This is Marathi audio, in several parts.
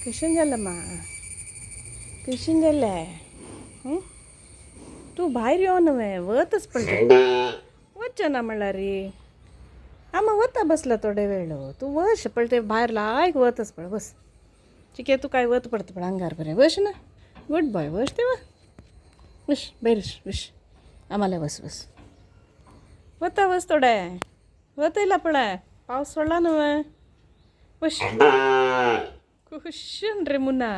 कशन जाल्लं मा कशन जाल्लें तू भायर यो न्हय वतच पडटा वच्चें ना म्हणल्यार रे आमा वता बसला थोडे वेळ तू वश पळ ते भायर लायक वतच पळ बस चिके तू काय वत पडता पळ आंगार बरें वश ना गुड बॉय वश तेव्हा वश बैरश वश आम्हाला वस वस वता वस थोडे वत येयला पळय पावस सोडला न्हय वश कुशन रे मुन्ना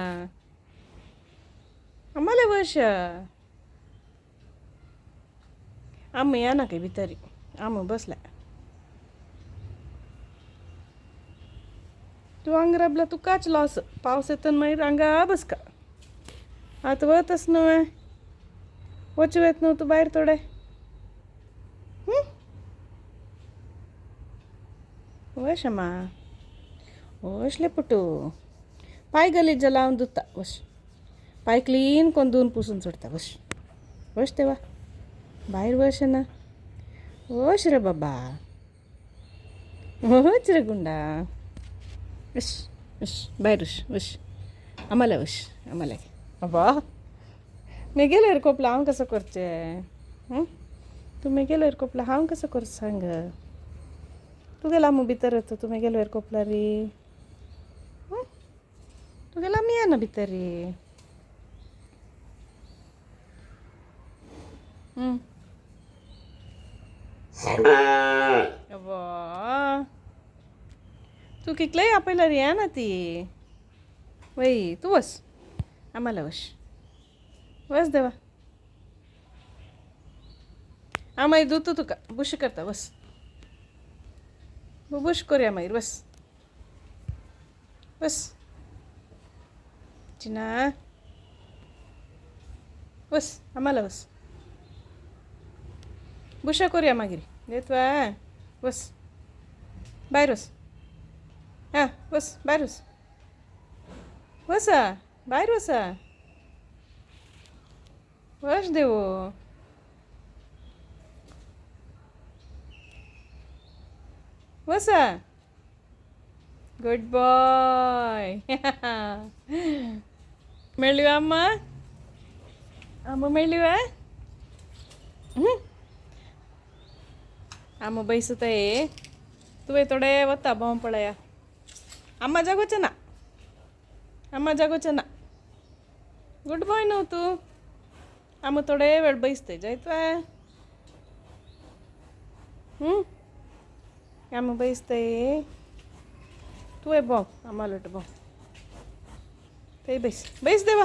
आम्हाला वश आम्ही या ना काही भितरी आम्ही बसला तू अंगराबला तू काच लॉस पावस येताना मागीर अंगा बस का आता वतच न्हय वचू येत न्हू तू भायर थोडे वश अम्मा वशले पुटू पाय गलीज लावून धुता वश पाय क्लीन कोण धुवून पुसून सोडता वश वश तेव्हा भायर वश ना वश रे बाबा वच रे गुंडा वश वश भायर वश वश आम्हाला वश आम्हाला अबा मी गेल्यार कोपला हांव कसं करचें तुमी गेल्यार कोपला हांव कसं करचें सांग तू गेला मग भितर येतो तुमी गेल्यार कोपला रे तू गेला आमी येना भितर रे अबा तू किकलंय आपयला रे ना ती वय तू वस आम्हाला वश वस देवा मागीर धुतो तुका बुश करता बस बुश करूया मागीर बस बस चिना वस आम्हाला वस बुशा करूया मागीर देतवा वस भायर वस हां वस भायर वस वसा भायर वसा वस देवो वसा गुड बॉय मेळ्ळी अम्मा अम्मा मेळ्ळी अम्मा बैसताय तुवें थोडे वता भोंव पळया अम्मा जागोचें ना अम्मा जागोचें ना गुड बॉय न्हू तू अम्मा थोडे वेळ बैसताय जायतवा अम्मा बैसताय तुवें भोंव अम्मा लोट भोंव ते बैस बैस देवा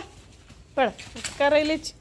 पळ करायलेच